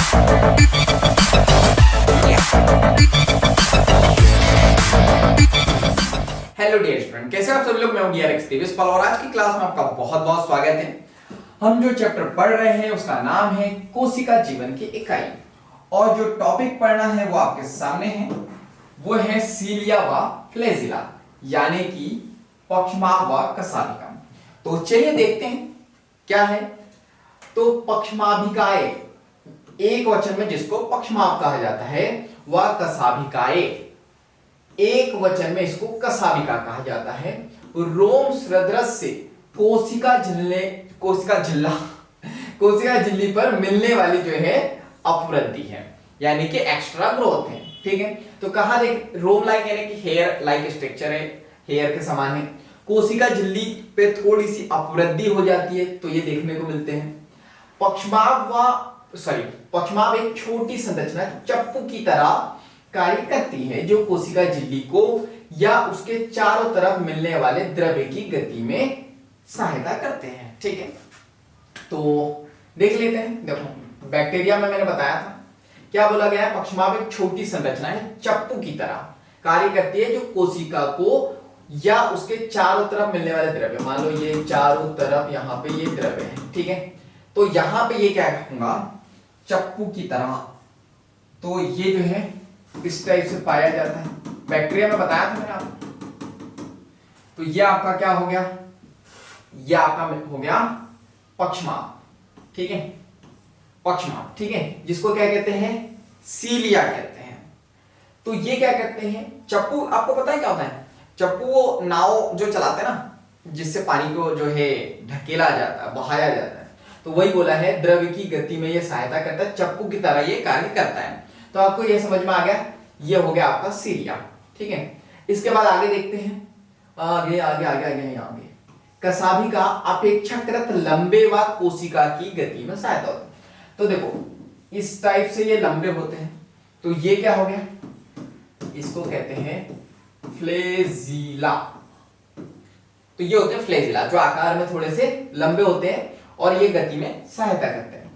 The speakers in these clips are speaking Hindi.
हेलो डियर स्टूडेंट, कैसे आप सब लोग। मैं हूं DRX देवेशपाल और आज की क्लास में आपका बहुत बहुत स्वागत है। हम जो चैप्टर पढ़ रहे हैं उसका नाम है कोशिका जीवन की इकाई और जो टॉपिक पढ़ना है वो आपके सामने है, वो है सीलिया व फ्लैजिला यानी कि पक्षमाभ व कशाभिका। तो चलिए देखते हैं क्या है। तो पक्षमाभिकाएं एक वचन में जिसको पक्षमाभ कहा जाता है, वह कशाभिकाएं एक वचन में इसको कशाभिका कहा जाता है। रोम सदृश्य कोशिका झिल्ली पर मिलने वाली जो है अपवृद्धि है, यानी कि एक्स्ट्रा ग्रोथ है। ठीक है, तो कहा देख रोम लाइक यानी कि हेयर लाइक स्ट्रक्चर है, हेयर के समान है। कोशिका झिल्ली पे थोड़ी सी अपवृद्धि हो जाती है, तो ये देखने को मिलते हैं। पक्षमाभ एक छोटी संरचना चप्पू की तरह कार्य करती है जो कोशिका झिल्ली को या उसके चारों तरफ मिलने वाले द्रव्य की गति में सहायता करते हैं। ठीक है, तो देख लेते हैं। देखो बैक्टीरिया में मैंने बताया था, क्या बोला गया है, पक्षमाभ एक छोटी संरचना है चप्पू की तरह कार्य करती है जो कोशिका को या उसके चारों तरफ मिलने वाले द्रव्य, मान लो ये चारों तरफ यहाँ पे ये द्रव्य है। ठीक है, तो यहां पे ये क्या कहूंगा, चप्पू की तरह, तो ये जो है इस टाइप से पाया जाता है। बैक्टीरिया में बताया था मैंने आपको। तो ये आपका क्या हो गया, ये आपका हो गया पक्षमाभ। ठीक है, पक्षमाभ, ठीक है, जिसको क्या कहते हैं, सीलिया कहते हैं। तो ये क्या करते हैं, चप्पू, आपको पता है क्या होता है, चप्पू वो नाव जो चलाते हैं ना, जिससे पानी को जो है ढकेला जाता है, बहाया जाता है, तो वही बोला है द्रव्य की गति में ये सहायता करता है, चप्पू की तरह ये कार्य करता है। तो आपको ये समझ में आ गया, ये हो गया आपका सीलिया। ठीक है, इसके बाद आगे देखते हैं, आगे आगे आगे आगे आगे कशाभिका अपेक्षाकृत लंबे व कोशिका की गति में सहायता होती है। तो देखो इस टाइप से ये लंबे होते हैं, तो ये क्या हो गया, इसको कहते हैं फ्लैजिला। तो ये होते हैं फ्लैजिला, जो आकार में थोड़े से लंबे होते हैं और ये गति में सहायता करते हैं।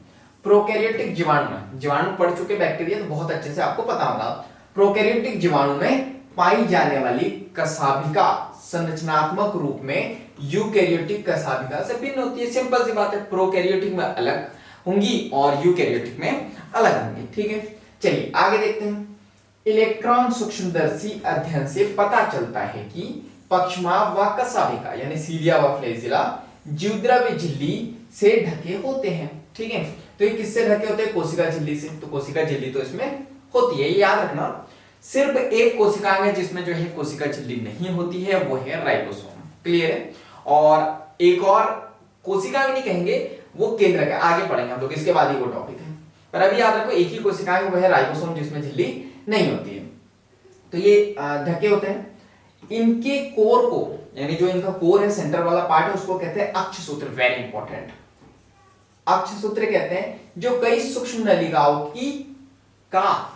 प्रोकैरियोटिक जीवाणु में, जीवाणु पढ़ चुके बैक्टीरिया तो बहुत अच्छे से आपको पता होगा, प्रोकैरियोटिक जीवाणु में पाई जाने वाली कशाभिका संरचनात्मक रूप में यूकैरियोटिक कशाभिका से भिन्न होती है। सिंपल सी बात है, प्रोकैरियोटिक में अलग होंगी और यूकैरियोटिक में अलग होंगी। ठीक है, चलिए आगे देखते हैं। इलेक्ट्रॉन सूक्ष्मदर्शी अध्ययन से पता चलता है कि पक्षमाभ व कशाभिका यानी सीलिया व फ्लैजिला जीवद्रव्य झिल्ली से ढके होते हैं। ठीक है, तो ये किससे ढके होते हैं, कोशिका झिल्ली से। तो कोशिका झिल्ली तो इसमें होती है, ये याद रखना। सिर्फ एक कोशिकांग है जिसमें जो है कोशिका झिल्ली नहीं होती है, वो है राइबोसोम। क्लियर है, और एक और कोशिकांग नहीं कहेंगे, वो केंद्रक है, आगे पढ़ेंगे हम लोग, इसके बाद ही वो टॉपिक है। पर अभी याद रखो एक ही कोशिकांग, वो है राइबोसोम, जिसमें झिल्ली नहीं होती है। तो ये ढके होते हैं। इनके कोर को, यानी जो इनका कोर है, सेंटर वाला पार्ट है, उसको कहते हैं अक्षसूत्र। वेरी इंपॉर्टेंट, अक्षसूत्र कहते हैं, जो कई सूक्ष्म नलिकाओं की का,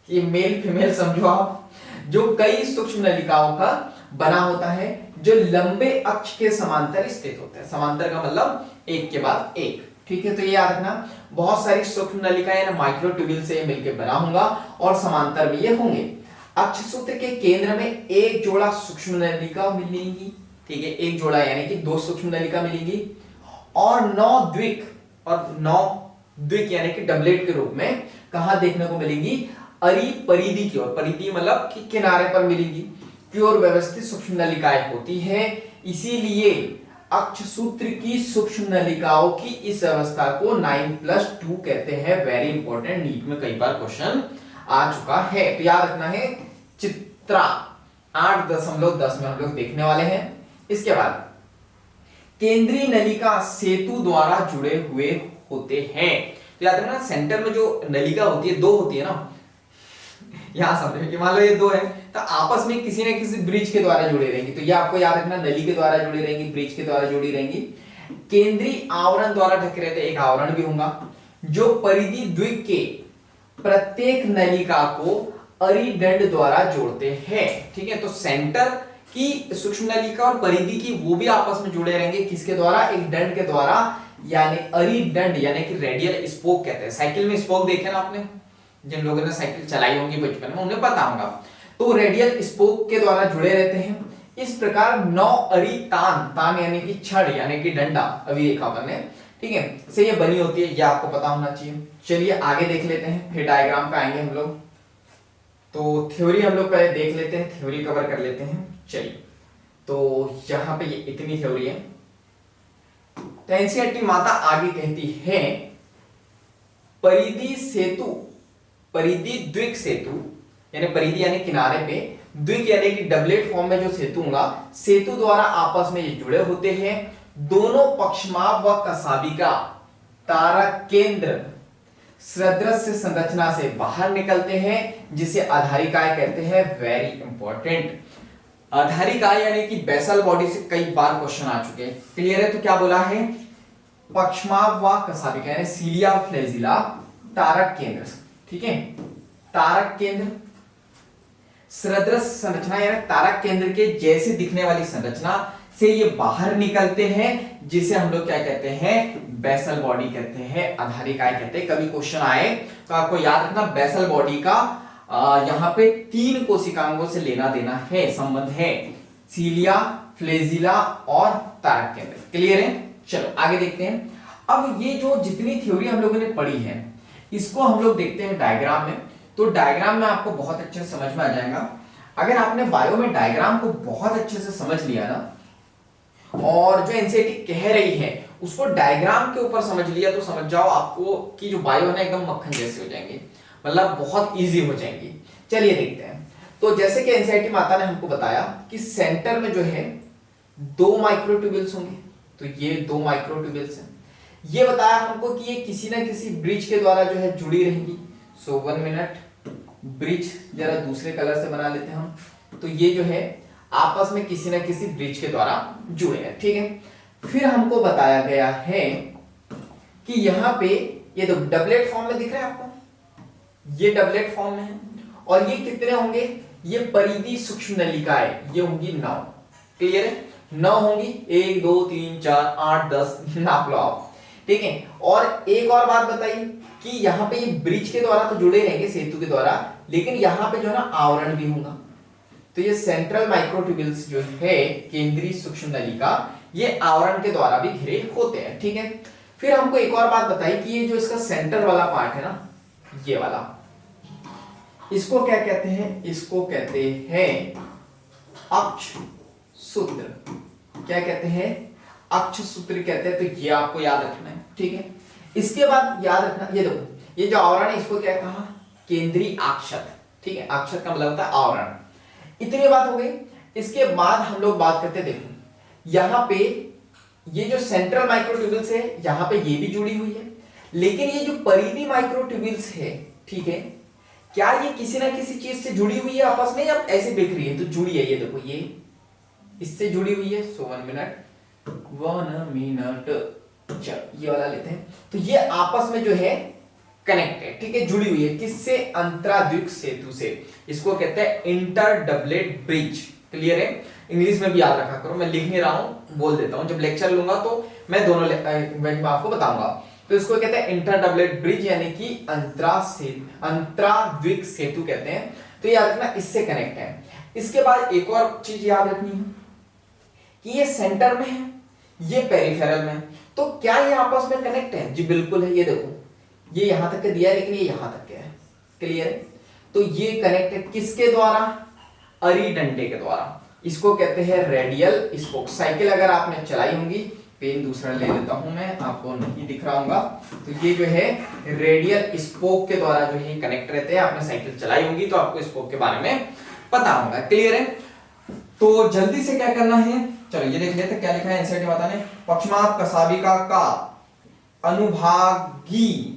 ये मेल फीमेल समझो आप, जो कई सूक्ष्म नलिकाओं का बना होता है, जो लंबे अक्ष के समांतर स्थित होते हैं। समांतर का मतलब एक के बाद एक। ठीक है, तो ये याद रखना, बहुत सारी सूक्ष्म नलिकाएं माइक्रोट्यूब्यूल से मिलकर बना होगा और समांतर भी ये होंगे। अक्षसूत्र के केंद्र में एक जोड़ा सूक्ष्म नलिका मिलेंगी। ठीक है, एक जोड़ा यानी कि दो सूक्ष्म नलिका मिलेंगी और नौ द्विक यानी कि डबलेट के रूप में कहां देखने को मिलेंगी, परिधि की ओर, परिधि मतलब कि किनारे पर मिलेंगी, की ओर व्यवस्थित सूक्ष्म नलिकाएं होती है। इसीलिए अक्षसूत्र की सूक्ष्म नलिकाओं की इस अवस्था को 9+2 कहते हैं। वेरी इंपॉर्टेंट, नीट में कई बार क्वेश्चन आ चुका है, तो याद रखना है। चित्रा 8.10 में हम लोग देखने वाले हैं। इसके बाद केंद्रीय नलिका सेतु द्वारा जुड़े हुए होते हैं। तो याद रखना, सेंटर में जो नलिका होती है, दो होती है ना, यहां समझो कि मान लो ये दो है, तो आपस में किसी न किसी ब्रिज के द्वारा जुड़े रहेंगी। तो ये आपको याद रखना, नली के द्वारा जुड़ी रहेंगी, ब्रिज के द्वारा जुड़ी रहेंगी। केंद्रीय आवरण द्वारा ढके रहते, एक आवरण भी होगा जो परिधि द्विक के प्रत्येक नलिका को अरिदंड द्वारा जोड़ते हैं। ठीक है, तो सेंटर की सूक्ष्म नलिका और परिधि की वो भी आपस में जुड़े रहेंगे, किसके द्वारा, एक दंड के द्वारा, यानी अरिडंड यानी कि रेडियल स्पोक कहते हैं। साइकिल में स्पोक देखे ना आपने, जिन लोगों ने साइकिल चलाई होंगी बचपन में उन्हें पता होगा। तो रेडियल स्पोक के द्वारा जुड़े रहते हैं। इस प्रकार 9 अरितान, तान यानी कि छड़ यानी कि डंडा, अभी देखा अपन ने, ठीक है, से ये बनी होती है, ये आपको पता होना चाहिए। चलिए आगे देख लेते हैं, फिर डायग्राम पे आएंगे हम लोग। तो थ्योरी हम लोग पहले देख लेते हैं, थ्योरी कवर कर लेते हैं। चलिए, तो यहाँ पे ये इतनी थ्योरी है। तो एनसीईआरटी माता आगे कहती है परिधि सेतु, परिधि द्विक सेतु, यानी परिधि यानी किनारे पे, द्विक यानी कि डबलेट फॉर्म में जो सेतु होगा, सेतु द्वारा आपस में ये जुड़े होते हैं। दोनों पक्षमाप व कसाबिका तारक केंद्र सदृश्य संरचना से बाहर निकलते हैं, जिसे आधारिकाएं कहते हैं। वेरी इंपॉर्टेंट, आधारिकाएं यानी कि बेसल बॉडी से कई बार क्वेश्चन आ चुके हैं। क्लियर है? तो क्या बोला है? पक्षमाप व कसाबिका यानी सीलिया फ्लैजिला तारक केंद्र, ठीक है, तारक केंद्र सदृश्य संरचना यानी तारक केंद्र के जैसे दिखने वाली संरचना से ये बाहर निकलते हैं, जिसे हम लोग क्या कहते हैं? बेसल बॉडी कहते हैं, आधारिकाएं कहते हैं। कभी क्वेश्चन आए तो आपको याद रखना बेसल बॉडी का यहाँ पे 3 कोशिकांगों से लेना देना है, संबंध है, सीलिया, फ्लैजिला और तारक केंद्र। क्लियर है? चलो आगे देखते हैं। अब ये जो जितनी थ्योरी हम लोगों ने पढ़ी है, इसको हम लोग देखते हैं डायग्राम में। तो डायग्राम में आपको बहुत अच्छे से समझ में आ जाएगा। अगर आपने बायो में डायग्राम को बहुत अच्छे से समझ लिया ना, और जो एनसीईआरटी कह रही है उसको डायग्राम के ऊपर समझ लिया, तो समझ जाओ आपको कि जो बायो है ना एकदम मक्खन जैसे हो जाएंगे, मतलब बहुत इजी हो जाएंगी। चलिए देखते हैं। तो जैसे कि एनसीईआरटी माता ने हमको बताया कि सेंटर में जो है 2 माइक्रोट्यूब्यूल्स होंगे, तो ये 2 माइक्रोट्यूब्यूल्स हैं। ये बताया हमको कि ये किसी ना किसी ब्रिज के द्वारा जो है जुड़ी रहेंगी। सो 1 मिनट, ब्रिज जरा दूसरे कलर से बना लेते हैं हम। तो ये जो है आपस में किसी ना किसी ब्रिज के द्वारा जुड़े हैं, ठीक है। फिर हमको बताया गया है कि यहाँ पे ये तो डबलेट फॉर्म में दिख रहा है आपको, ये डबलेट फॉर्म में है, और ये कितने होंगे? ये परिधि सूक्ष्म नलिकाएं ये होंगी 9। क्लियर है? 9 होंगी, 1 2 3 4 8 10 नाप लो आप, ठीक है। और एक और बात बताइए कि यहाँ पे ये ब्रिज के द्वारा तो जुड़े रहेंगे, सेतु के द्वारा, लेकिन यहाँ पे जो है ना आवरण भी होगा। तो ये सेंट्रल माइक्रोट्यूब्यूल्स जो है, केंद्रीय सूक्ष्म नलिका, ये आवरण के द्वारा भी घिरे होते हैं, ठीक है। फिर हमको एक और बात बताई कि ये जो इसका सेंटर वाला पार्ट है ना, ये वाला, इसको क्या कहते हैं? इसको कहते हैं अक्ष सूत्र। क्या कहते हैं? अक्ष सूत्र कहते हैं। तो ये आपको याद रखना है, ठीक है। इसके बाद याद रखना, ये देखो, ये जो आवरण है इसको क्या कहा? केंद्रीय अक्षत, ठीक है। अक्षत का मतलब होता है आवरण। इतनी बात हो गई। इसके बाद हम लोग बात करते हैं, देखो यहां पे ये जो सेंट्रल माइक्रोट्यूब्यूल्स है, यहां पे ये भी जुड़ी हुई है, लेकिन ये जो परिधि माइक्रोट्यूब्यूल्स है, ठीक है, क्या ये किसी ना किसी चीज से जुड़ी हुई है आपस में, या ऐसे बिखरी रही है? तो जुड़ी है, ये देखो ये इससे जुड़ी हुई है। सो 1 मिनट, चलो ये वाला लेते हैं। तो ये आपस में जो है कनेक्टेड, ठीक है, जुड़ी हुई है। किससे? अंतराद्विक सेतु से। इसको कहते हैं इंटर डबलेट ब्रिज। क्लियर है? इंग्लिश में भी याद रखा करो, मैं लिख नहीं रहा हूं, बोल देता हूं। जब लेक्चर लूंगा तो मैं दोनों में आपको बताऊंगा। तो इसको कहते हैं इंटर डबलेट ब्रिज, यानी कि अंतराद्विक सेतु कहते हैं। तो याद रखना, इससे कनेक्ट है। इसके बाद एक और चीज याद रखनी है कि ये सेंटर में है, ये पेरिफेरल में है। तो क्या ये आपस में कनेक्ट है? जी बिल्कुल है। ये देखो, ये यहां तक के दिया है, लेकिन ये यहां तक के है। क्लियर है? तो ये कनेक्ट है किसके द्वारा? अरिडंडे के द्वारा। इसको कहते हैं रेडियल स्पोक। साइकिल अगर आपने चलाई होंगी, पेन दूसरा ले लेता हूं मैं, आपको नहीं दिख रहा होगा, तो ये जो है रेडियल स्पोक के द्वारा जो है कनेक्ट रहते हैं। आपने साइकिल चलाई होंगी तो आपको स्पोक के बारे में पता होगा। क्लियर है? तो जल्दी से क्या करना है, चलो ये देख लेते हैं क्या लिखा है एनसीईआरटी माता ने। पक्षमाप कसाबिका का अनुभागी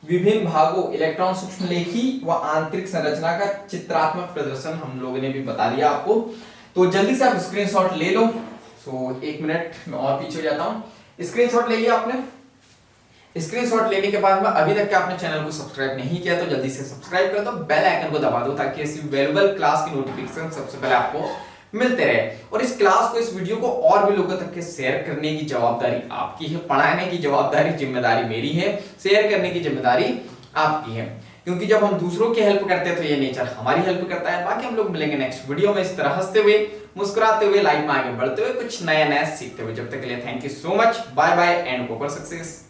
विभिन्न भागों, इलेक्ट्रॉन सूक्ष्मलेखी व आंतरिक संरचना का चित्रात्मक प्रदर्शन हम लोगों ने भी बता दिया आपको। तो जल्दी से आप स्क्रीनशॉट ले लो। सो 1 मिनट मैं और पीछे हो जाता हूं। स्क्रीनशॉट ले लिया आपने। स्क्रीनशॉट लेने के बाद में अभी तक के आपने चैनल को सब्सक्राइब नहीं किया तो जल्दी से सब्सक्राइब कर दो, बेल आइकन को दबा दो, ताकि ऐसी वैल्यूएबल क्लास की नोटिफिकेशन सबसे पहले आपको मिलते रहे। और इस क्लास को, इस वीडियो को और भी लोगों तक के शेयर करने की जवाबदारी आपकी है, पढ़ाने की जवाबदारी जिम्मेदारी मेरी है, शेयर करने की जिम्मेदारी आपकी है। क्योंकि जब हम दूसरों की हेल्प करते हैं तो ये नेचर हमारी हेल्प करता है। बाकी हम लोग मिलेंगे नेक्स्ट वीडियो में इस तरह हंसते हुए, मुस्कुराते हुए, लाइफ में आगे बढ़ते हुए, कुछ नया नया सीखते हुए। जब तक के लिए thank you so much, bye bye and go for success.